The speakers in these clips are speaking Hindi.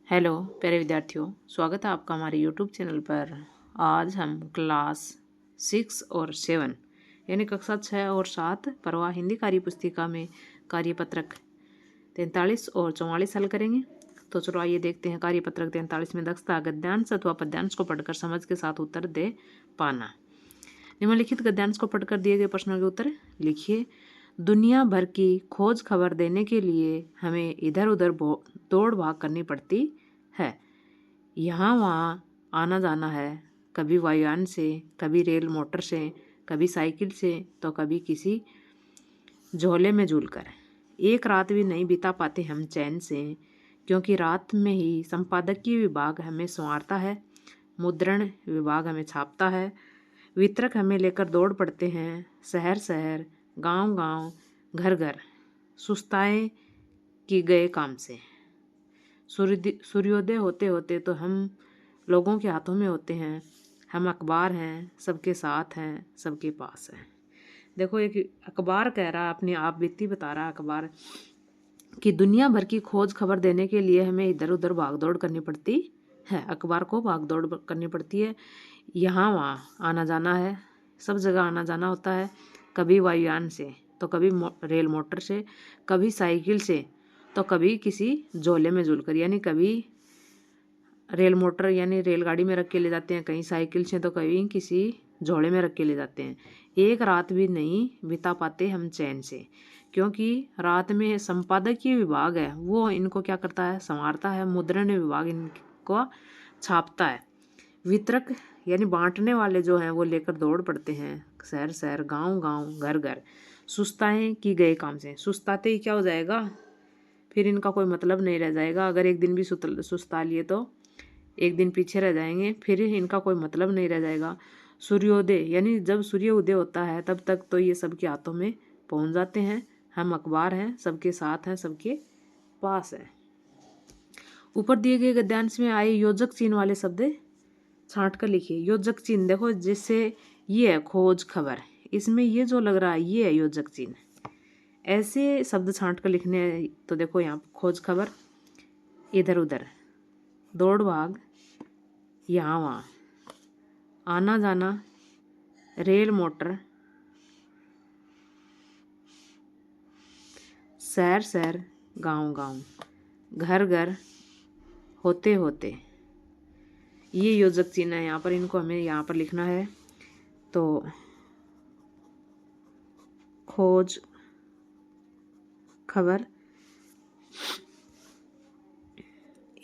हेलो प्यारे विद्यार्थियों, स्वागत है आपका हमारे यूट्यूब चैनल पर। आज हम क्लास 6 और 7 यानी कक्षा 6 और 7 प्रवाह हिंदी कार्य पुस्तिका में कार्यपत्रक 43 और 44 हल करेंगे। तो चलो आइए देखते हैं। कार्यपत्रक 43 में दक्षता गद्यांश अथवा पद्यांश को पढ़कर समझ के साथ उत्तर दे पाना। निम्नलिखित गद्यांश को पढ़कर दिए गए प्रश्नों के उत्तर लिखिए। दुनिया भर की खोज खबर देने के लिए हमें इधर उधर दौड़ भाग करनी पड़ती है। यहाँ वहाँ आना जाना है, कभी वायुयान से, कभी रेल मोटर से, कभी साइकिल से, तो कभी किसी झोले में झूलकर। एक रात भी नहीं बिता पाते हम चैन से, क्योंकि रात में ही संपादकीय विभाग हमें संवारता है, मुद्रण विभाग हमें छापता है, वितरक हमें लेकर दौड़ पड़ते हैं शहर शहर, गांव गांव, घर घर, सुस्ताए की गए काम से। सूर्योदय होते होते तो हम लोगों के हाथों में होते हैं। हम अखबार हैं, सबके साथ हैं, सबके पास हैं। देखो, एक अखबार कह रहा, अपनी आप बीती बता रहा अखबार कि दुनिया भर की खोज खबर देने के लिए हमें इधर उधर भागदौड़ करनी पड़ती है। अखबार को भागदौड़ करनी पड़ती है, यहाँ वहाँ आना जाना है, सब जगह आना जाना होता है। कभी वायुयान से, तो कभी रेल मोटर से, कभी साइकिल से, तो कभी किसी झोले में झूलकर। यानी कभी रेल मोटर यानी रेलगाड़ी में रख के ले जाते हैं, कहीं साइकिल से, तो कभी किसी झोले में रख के ले जाते हैं। एक रात भी नहीं बिता पाते हम चैन से, क्योंकि रात में संपादकीय विभाग है, वो इनको क्या करता है, संवारता है। मुद्रण विभाग इनको छापता है। वितरक यानी बांटने वाले जो हैं वो लेकर दौड़ पड़ते हैं शहर शहर, गांव गांव, घर घर, सुस्ताएं की गए काम से। सुस्ताते ही क्या हो जाएगा, फिर इनका कोई मतलब नहीं रह जाएगा। अगर एक दिन भी सुस्ता लिए तो एक दिन पीछे रह जाएंगे, फिर इनका कोई मतलब नहीं रह जाएगा। सूर्योदय यानी जब सूर्य उदय होता है तब तक तो ये सबके हाथों में पहुंच जाते हैं। हम अखबार हैं, सबके साथ हैं, सबके पास है। ऊपर दिए गए गद्यांश में आए योजक चिन्ह वाले शब्द छांट कर लिखिए। योजक चिन्ह देखो, जैसे ये है खोज खबर, इसमें ये जो लग रहा है ये है योजक चिन्ह। ऐसे शब्द छांट कर लिखने हैं। तो देखो यहाँ खोज खबर, इधर उधर, दौड़ भाग, यहाँ वहाँ, आना जाना, रेल मोटर, शहर शहर, गांव गांव, घर घर, होते होते, ये योजक चिन्ह है। यहाँ पर इनको हमें यहाँ पर लिखना है। तो खोज खबर,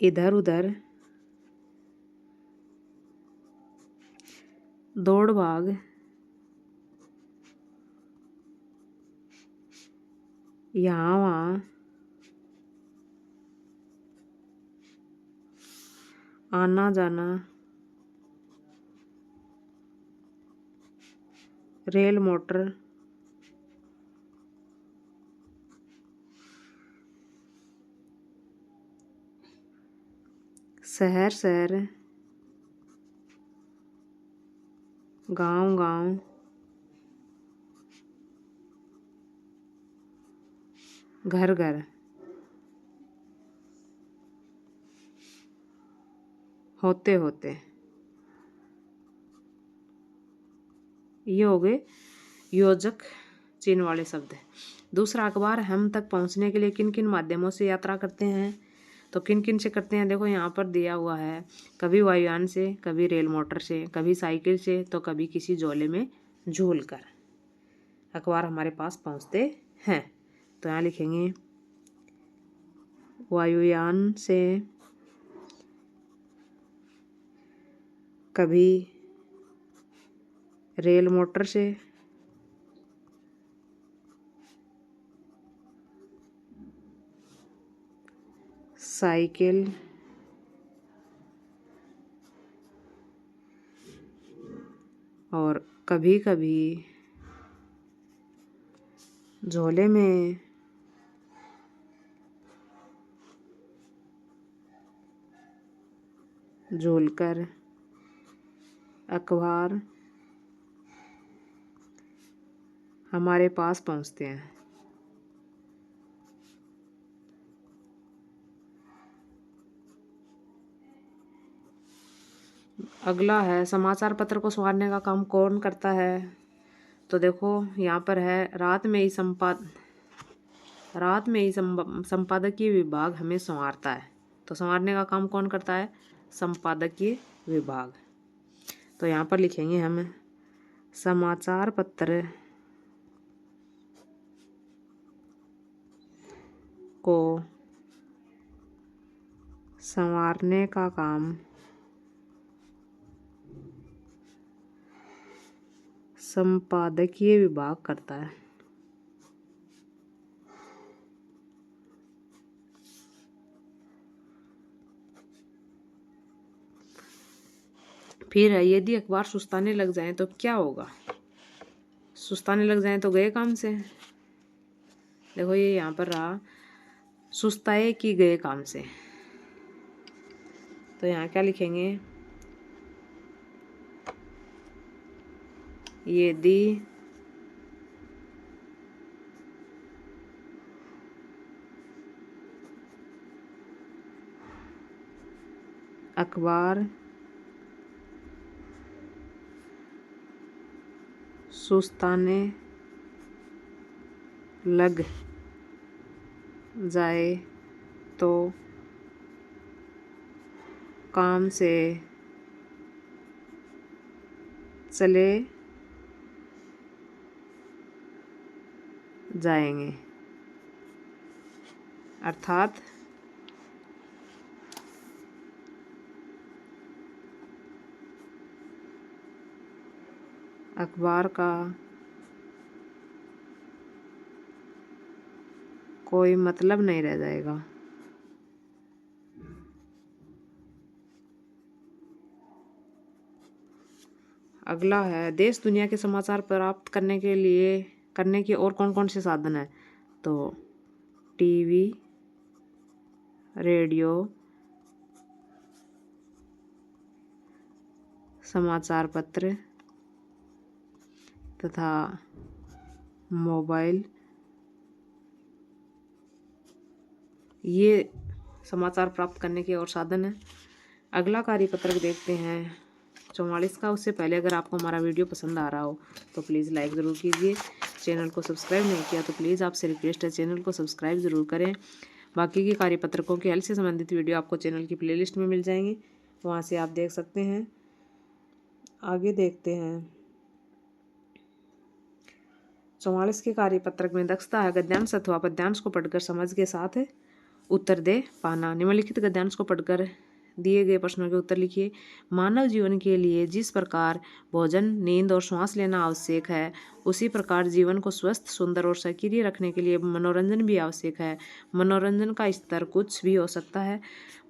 इधर उधर, दौड़ भाग, यहाँ वहाँ, आना जाना, रेल मोटर, शहर शहर, गांव गांव, घर घर, होते होते, ये हो गए योजक चिन्ह वाले शब्द। दूसरा, अखबार हम तक पहुंचने के लिए किन किन माध्यमों से यात्रा करते हैं। तो किन किन से करते हैं, देखो यहाँ पर दिया हुआ है। कभी वायुयान से, कभी रेल मोटर से, कभी साइकिल से, तो कभी किसी झोले में झूल कर अखबार हमारे पास पहुँचते हैं। तो यहाँ लिखेंगे वायुयान से, कभी रेल मोटर से, साइकिल, और कभी कभी झोले में झूलकर अखबार हमारे पास पहुंचते हैं। अगला है समाचार पत्र को संवारने का काम कौन करता है। तो देखो यहाँ पर है रात में ही संपादकीय विभाग हमें संवारता है। तो संवारने का काम कौन करता है, संपादकीय विभाग। तो यहाँ पर लिखेंगे हम समाचार पत्र को संवारने का काम संपादकीय विभाग करता है। फिर है यदि अखबार सुस्ताने लग जाए तो क्या होगा। सुस्ताने लग जाए तो गए काम से। देखो ये यहाँ पर रहा सुस्ताए कि गए काम से। तो यहाँ क्या लिखेंगे, यदि अखबार सुस्ताने लग जाए तो काम से चले जाएंगे। अर्थात अखबार का कोई मतलब नहीं रह जाएगा। अगला है देश दुनिया के समाचार प्राप्त करने के और कौन कौन से साधन हैं। तो टीवी, रेडियो, समाचार पत्र तथा मोबाइल, ये समाचार प्राप्त करने के और साधन हैं। अगला कार्यपत्रक देखते हैं 44 का। उससे पहले अगर आपको हमारा वीडियो पसंद आ रहा हो तो प्लीज़ लाइक ज़रूर कीजिए। चैनल को सब्सक्राइब नहीं किया तो प्लीज़ आपसे रिक्वेस्ट है चैनल को सब्सक्राइब ज़रूर करें। बाकी के कार्यपत्रकों के हल से संबंधित वीडियो आपको चैनल की प्लेलिस्ट में मिल जाएंगी, वहाँ से आप देख सकते हैं। आगे देखते हैं 44 के कार्यपत्रक में दक्षता है गद्यांश अथवा पद्यांश को पढ़कर समझ के साथ उत्तर दे पाना। निम्नलिखित गद्यांश को पढ़कर दिए गए प्रश्नों के उत्तर लिखिए। मानव जीवन के लिए जिस प्रकार भोजन, नींद और श्वास लेना आवश्यक है, उसी प्रकार जीवन को स्वस्थ, सुंदर और सक्रिय रखने के लिए मनोरंजन भी आवश्यक है। मनोरंजन का स्तर कुछ भी हो सकता है।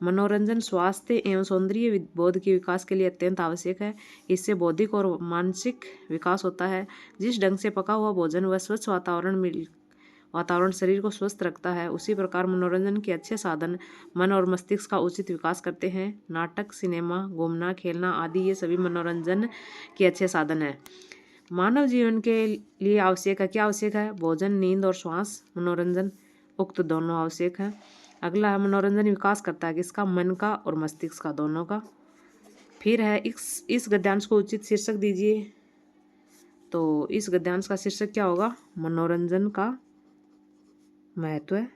मनोरंजन स्वास्थ्य एवं सौंदर्य बोध के विकास के लिए अत्यंत आवश्यक है। इससे बौद्धिक और मानसिक विकास होता है। जिस ढंग से पका हुआ भोजन व स्वच्छ वातावरण शरीर को स्वस्थ रखता है, उसी प्रकार मनोरंजन के अच्छे साधन मन और मस्तिष्क का उचित विकास करते हैं। नाटक, सिनेमा, घूमना, खेलना आदि ये सभी मनोरंजन के अच्छे साधन हैं। मानव जीवन के लिए आवश्यक है, क्या आवश्यक है, भोजन, नींद और श्वास। मनोरंजन उक्त दोनों आवश्यक है। अगला है मनोरंजन विकास करता है किसका, मन का और मस्तिष्क का, दोनों का। फिर है इस गद्यांश को उचित शीर्षक दीजिए। तो इस गद्यांश का शीर्षक क्या होगा, मनोरंजन का महत्व है।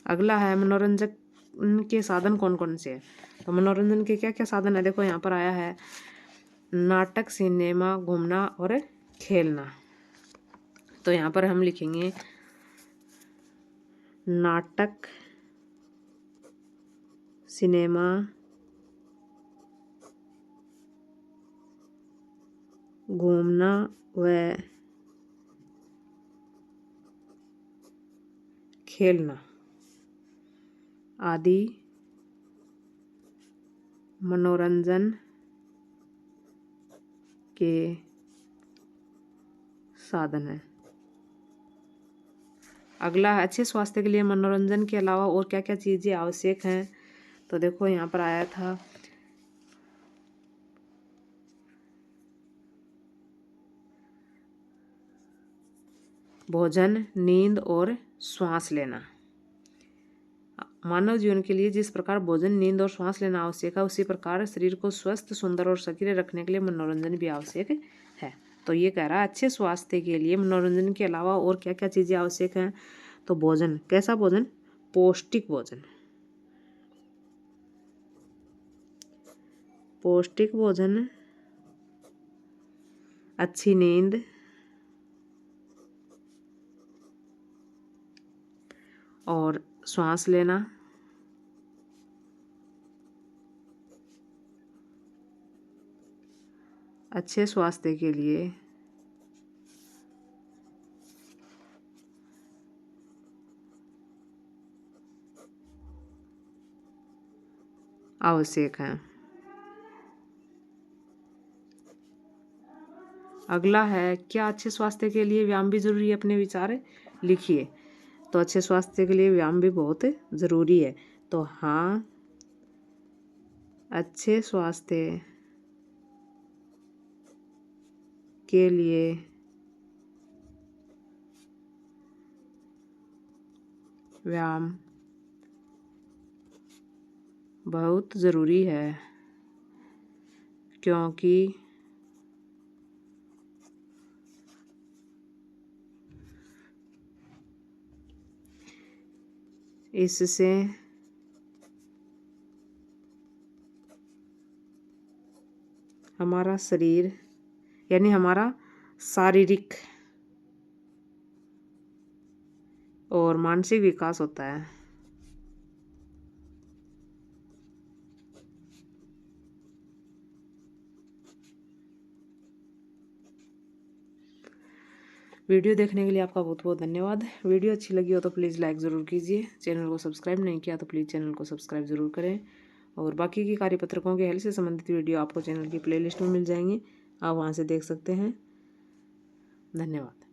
अगला है मनोरंजन के साधन कौन कौन से हैं। तो मनोरंजन के क्या क्या साधन है, देखो यहाँ पर आया है नाटक, सिनेमा, घूमना और खेलना। तो यहाँ पर हम लिखेंगे नाटक, सिनेमा, घूमना व खेलना आदि मनोरंजन के साधन है। अगला है अच्छे स्वास्थ्य के लिए मनोरंजन के अलावा और क्या क्या चीज़ें आवश्यक हैं। तो देखो यहाँ पर आया था भोजन, नींद और श्वास लेना। मानव जीवन के लिए जिस प्रकार भोजन, नींद और श्वास लेना आवश्यक है, उसी प्रकार शरीर को स्वस्थ, सुंदर और सक्रिय रखने के लिए मनोरंजन भी आवश्यक है। तो ये कह रहा है अच्छे स्वास्थ्य के लिए मनोरंजन के अलावा और क्या क्या चीज़ें आवश्यक हैं। तो भोजन, कैसा भोजन? पौष्टिक भोजन। पौष्टिक भोजन, अच्छी नींद और श्वास लेना, अच्छे स्वास्थ्य के लिए आवश्यक है। अगला है, क्या अच्छे स्वास्थ्य के लिए व्यायाम भी जरूरी है? अपने विचार लिखिए। तो अच्छे स्वास्थ्य के लिए व्यायाम भी बहुत ज़रूरी है। तो हाँ, अच्छे स्वास्थ्य के लिए व्यायाम बहुत ज़रूरी है, क्योंकि इससे हमारा शरीर यानी हमारा शारीरिक और मानसिक विकास होता है। वीडियो देखने के लिए आपका बहुत बहुत धन्यवाद। वीडियो अच्छी लगी हो तो प्लीज़ लाइक ज़रूर कीजिए। चैनल को सब्सक्राइब नहीं किया तो प्लीज़ चैनल को सब्सक्राइब ज़रूर करें। और बाकी की कार्यपत्रकों के हेल्थ से संबंधित वीडियो आपको चैनल की प्लेलिस्ट में मिल जाएंगी, आप वहाँ से देख सकते हैं। धन्यवाद।